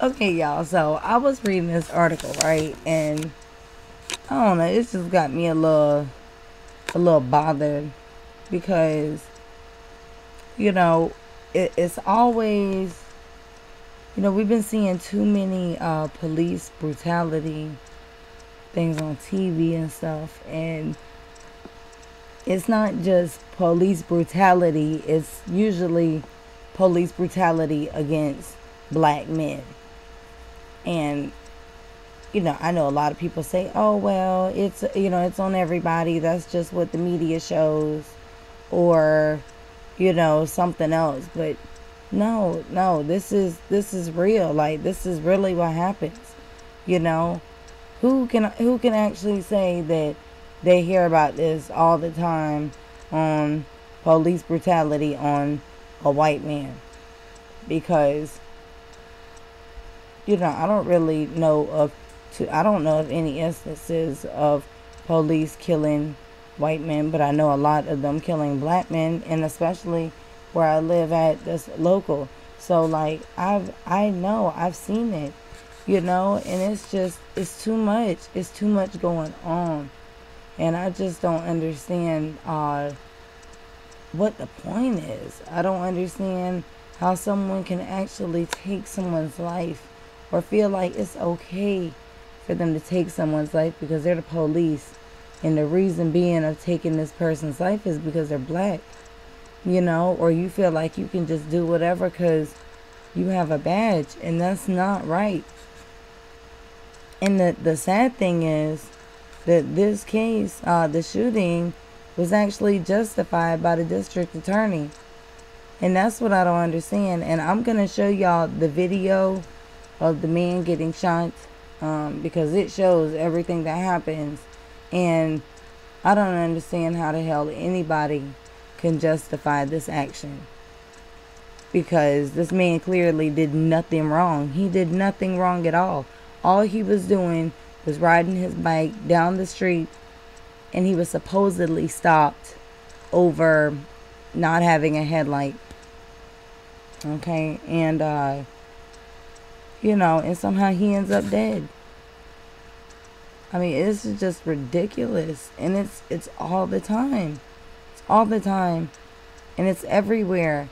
Okay, y'all. So I was reading this article, right? And I don't know, it just got me a little bothered because it's always we've been seeing too many police brutality things on TV and stuff, and it's not just police brutality. It's usually police brutality against black men. And I know a lot of people say, "Oh, well, it's on everybody. That's just what the media shows," or something else. But no, this is real. Like, this is really what happens. You know, who can actually say that they hear about this all the time on police brutality on a white man? Because I don't really know I don't know of any instances of police killing white men, but I know a lot of them killing black men, and especially where I live at this local. So, like, I know I've seen it, and it's too much. It's too much going on, and I just don't understand what the point is. I don't understand how someone can actually take someone's life or feel like it's okay for them to take someone's life because they're the police. And the reason being of taking this person's life is because they're black, or you feel like you can just do whatever because you have a badge, and that's not right. And the sad thing is that this case, the shooting, was actually justified by the district attorney. And that's what I don't understand. And I'm going to show y'all the video of the man getting shot, because it shows everything that happens. And I don't understand how the hell anybody can justify this action, because this man clearly did nothing wrong. He did nothing wrong at all. All he was doing was riding his bike down the street, and he was supposedly stopped over not having a headlight. Okay, and and somehow he ends up dead. I mean, this is just ridiculous, and it's all the time. It's all the time, and it's everywhere.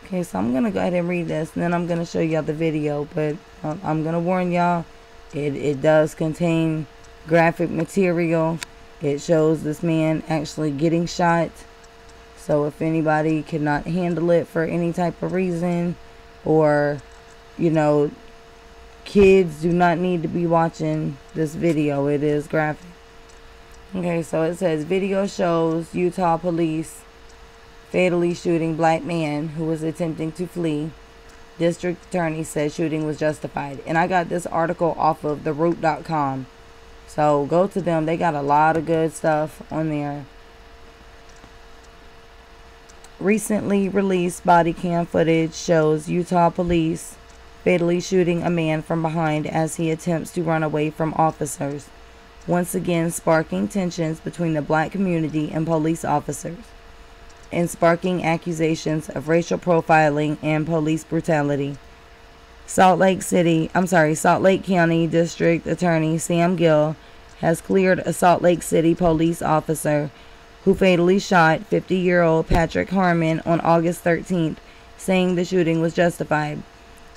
Okay, so I'm gonna go ahead and read this, and then I'm gonna show y'all the video. But I'm gonna warn y'all, it does contain graphic material. It shows this man actually getting shot. So if anybody cannot handle it for any type of reason, or kids do not need to be watching this video. It is graphic. Okay, so it says video shows Utah police fatally shooting black man who was attempting to flee. District attorney says shooting was justified. And I got this article off of theroot.com. So go to them. They got a lot of good stuff on there. Recently released body cam footage shows Utah police fatally shooting a man from behind as he attempts to run away from officers, once again sparking tensions between the black community and police officers, and sparking accusations of racial profiling and police brutality. Salt Lake County District Attorney Sam Gill has cleared a Salt Lake City police officer who fatally shot 50-year-old Patrick Harmon on August 13th, saying the shooting was justified,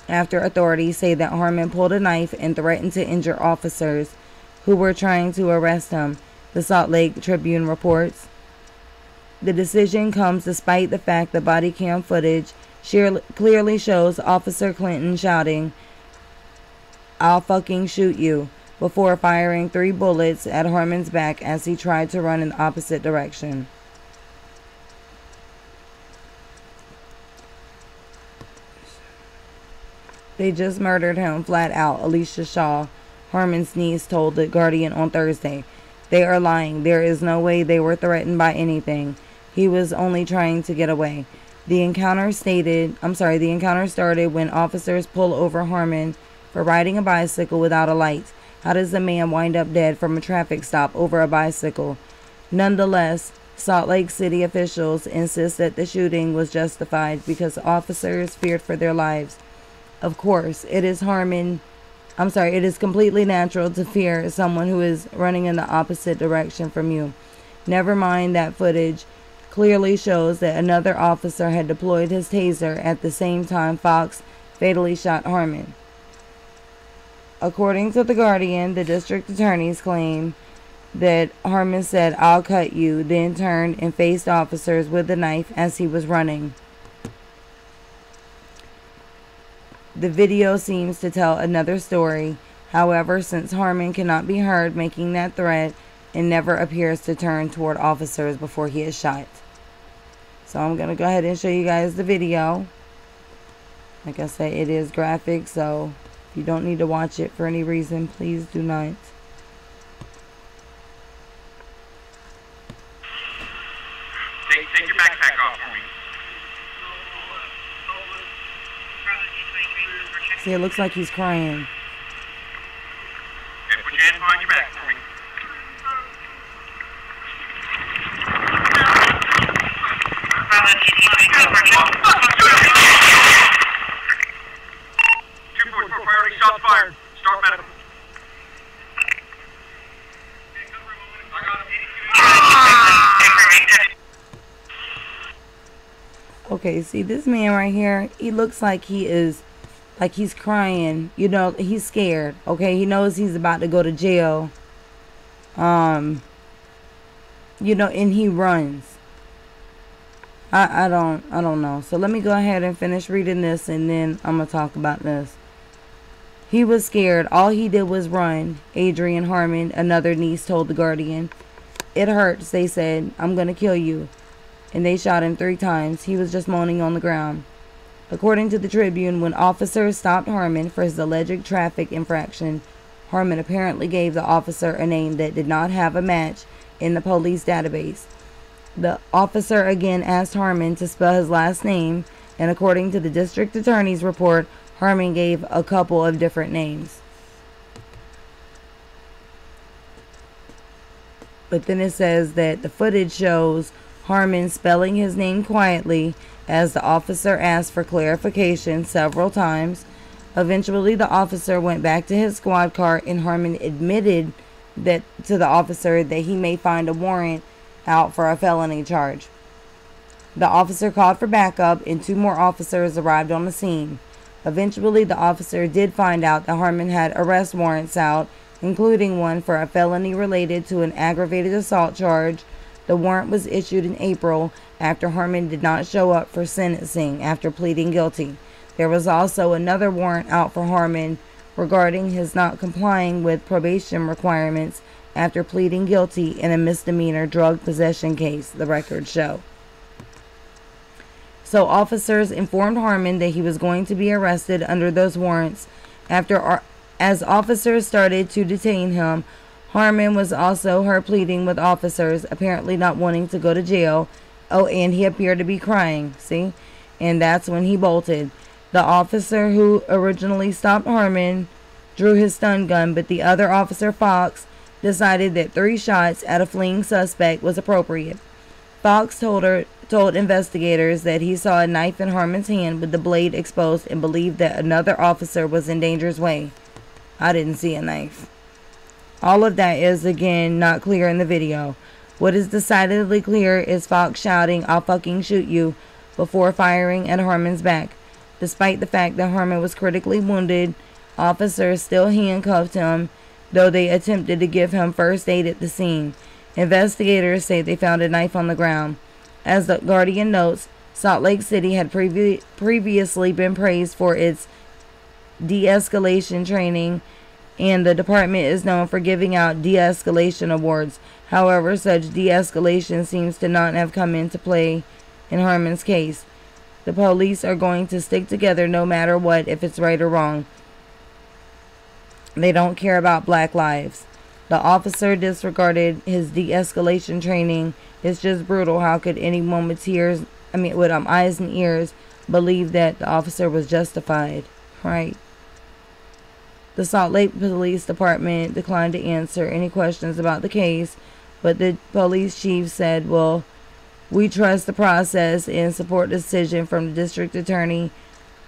after authorities say that Harmon pulled a knife and threatened to injure officers who were trying to arrest him, the Salt Lake Tribune reports. The decision comes despite the fact that body cam footage clearly shows Officer Clinton shouting, "I'll fucking shoot you," before firing 3 bullets at Harmon's back as he tried to run in the opposite direction. "They just murdered him flat out," Alicia Shaw, Harmon's niece, told The Guardian on Thursday. "They are lying. There is no way they were threatened by anything. He was only trying to get away." The encounter started when officers pull over Harmon for riding a bicycle without a light. How does a man wind up dead from a traffic stop over a bicycle? Nonetheless, Salt Lake City officials insist that the shooting was justified because officers feared for their lives. Of course, it is completely natural to fear someone who is running in the opposite direction from you. Never mind that footage clearly shows that another officer had deployed his taser at the same time Fox fatally shot Harmon. According to The Guardian, the district attorneys claim that Harmon said, "I'll cut you," then turned and faced officers with a knife as he was running. The video seems to tell another story. However, since Harmon cannot be heard making that threat and never appears to turn toward officers before he is shot. So I'm going to go ahead and show you guys the video. Like I said, it is graphic, so if you don't need to watch it for any reason, please do not. Take your backpack off for me. See, it looks like he's crying. Okay, put your hands behind your back for me. Two forward, priority shots fired. Start medical. Okay, see this man right here, he looks like he's crying. You know, he's scared. Okay, he knows he's about to go to jail. You know, and he runs. I don't know. So let me go ahead and finish reading this, and then I'm gonna talk about this. He was scared. All he did was run. Adrienne Harmon, another niece, told The Guardian. "It hurts," they said. "I'm gonna kill you." And they shot him 3 times. He was just moaning on the ground. According to the Tribune, when officers stopped Harmon for his alleged traffic infraction, Harmon apparently gave the officer a name that did not have a match in the police database. The officer again asked Harmon to spell his last name, and according to the district attorney's report, Harmon gave a couple of different names. But then it says that the footage shows Harmon spelling his name quietly as the officer asked for clarification several times. Eventually, the officer went back to his squad car, and Harmon admitted that to the officer that he may find a warrant out for a felony charge. The officer called for backup, and 2 more officers arrived on the scene. Eventually, the officer did find out that Harmon had arrest warrants out, including one for a felony related to an aggravated assault charge. The warrant was issued in April after Harmon did not show up for sentencing after pleading guilty. There was also another warrant out for Harmon regarding his not complying with probation requirements after pleading guilty in a misdemeanor drug possession case, the records show. So officers informed Harmon that he was going to be arrested under those warrants. As officers started to detain him, Harmon was also heard pleading with officers, apparently not wanting to go to jail. Oh, and he appeared to be crying, see? And that's when he bolted. The officer who originally stopped Harmon drew his stun gun, but the other officer, Fox, decided that 3 shots at a fleeing suspect was appropriate. Fox told investigators that he saw a knife in Harmon's hand with the blade exposed and believed that another officer was in danger's way. I didn't see a knife. All of that is, again, not clear in the video. What is decidedly clear is Fox shouting, "I'll fucking shoot you," before firing at Harmon's back. Despite the fact that Harmon was critically wounded, officers still handcuffed him, though they attempted to give him first aid at the scene. Investigators say they found a knife on the ground. As The Guardian notes, Salt Lake City had previously been praised for its de-escalation training, and the department is known for giving out de-escalation awards. However, such de-escalation seems to not have come into play in Harmon's case. The police are going to stick together no matter what, if it's right or wrong. They don't care about black lives. The officer disregarded his de-escalation training. It's just brutal. How could anyone with eyes and ears believe that the officer was justified, right? The Salt Lake Police Department declined to answer any questions about the case, But the police chief said, well, we trust the process and support the decision from the district attorney.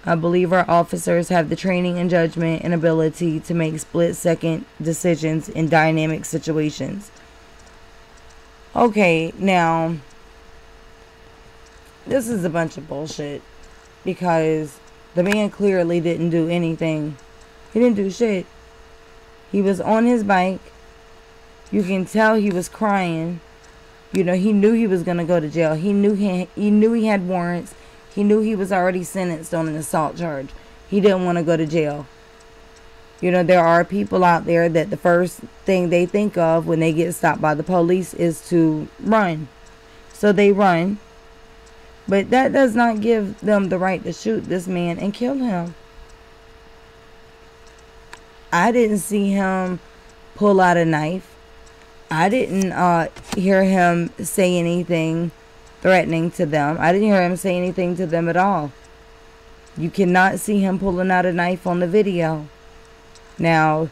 I believe our officers have the training and judgment and ability to make split-second decisions in dynamic situations. Okay, now, this is a bunch of bullshit, because the man clearly didn't do anything. He didn't do shit. He was on his bike. You can tell he was crying. You know, he knew he was going to go to jail. He knew he had warrants. He knew he was already sentenced on an assault charge. He didn't want to go to jail. You know, there are people out there that the first thing they think of when they get stopped by the police is to run. So they run. But that does not give them the right to shoot this man and kill him. I didn't see him pull out a knife. I didn't hear him say anything threatening to them. I didn't hear him say anything to them at all. You cannot see him pulling out a knife on the video. Now,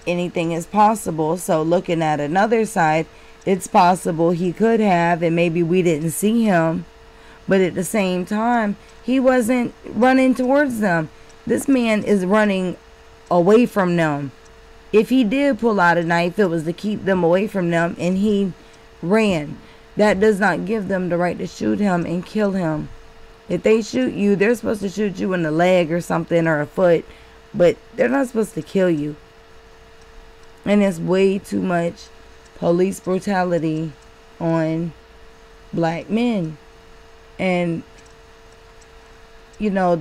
anything is possible. So looking at another side, it's possible he could have, and maybe we didn't see him. But at the same time, he wasn't running towards them. This man is running away from them. If he did pull out a knife, it was to keep them away from them, and he ran. That does not give them the right to shoot him and kill him. If they shoot you, they're supposed to shoot you in the leg or something, or a foot, but they're not supposed to kill you. And it's way too much police brutality on black men. And, you know,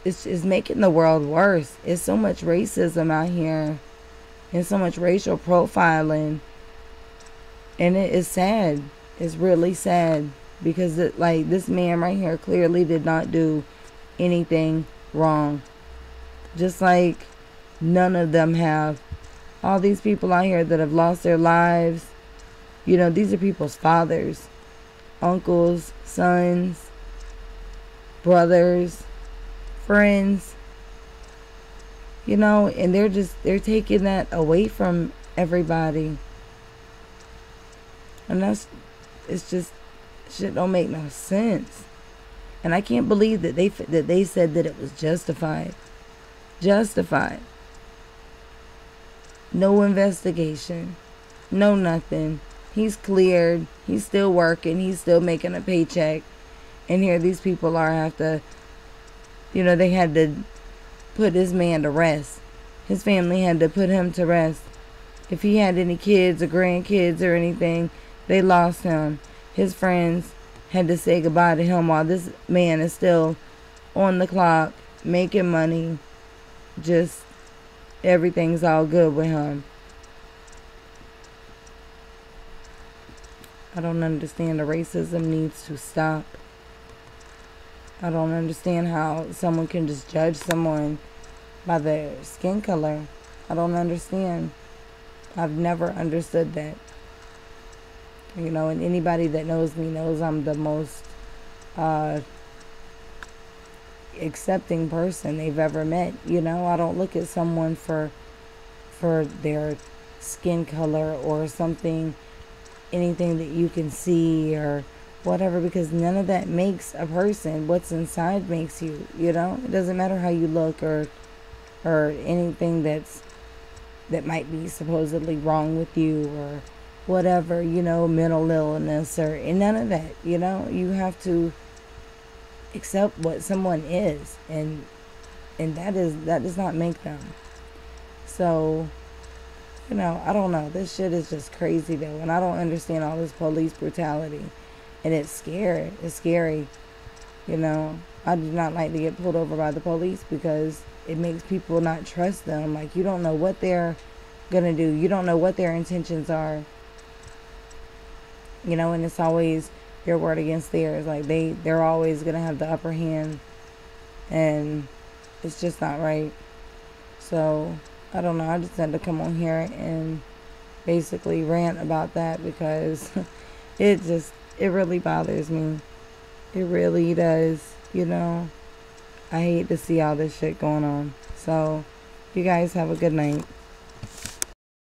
it's making the world worse. It's so much racism out here, and so much racial profiling, and it is sad. It's really sad, because like, this man right here clearly did not do anything wrong, just like none of them have. All these people out here that have lost their lives, you know, these are people's fathers, uncles, sons, brothers, friends, you know, and they're taking that away from everybody. And it's just, shit don't make no sense. And I can't believe that they said that it was justified. Justified. No investigation. No nothing. He's cleared. He's still working. He's still making a paycheck. And here these people have to, you know, they had to put this man to rest. His family had to put him to rest. If he had any kids or grandkids or anything, they lost him. His friends had to say goodbye to him while this man is still on the clock, making money. Just, everything's all good with him. I don't understand. The racism needs to stop. I don't understand how someone can just judge someone by their skin color. I don't understand. I've never understood that. You know, and anybody that knows me knows I'm the most accepting person they've ever met. You know, I don't look at someone for their skin color or something, anything that you can see or whatever, because none of that makes a person. What's inside makes you, you know. It doesn't matter how you look or anything that might be supposedly wrong with you or whatever, you know, mental illness or none of that. You know, you have to accept what someone is, and that does not make them. So, you know, I don't know. This shit is just crazy though, and I don't understand all this police brutality. And it's scary. It's scary. You know, I do not like to get pulled over by the police, because it makes people not trust them. Like, you don't know what they're gonna do. You don't know what their intentions are. You know, and it's always your word against theirs. Like, they're always gonna have the upper hand, and it's just not right. So, I don't know. I just had to come on here and basically rant about that, because it really bothers me. It really does, you know. I hate to see all this shit going on. So, you guys have a good night.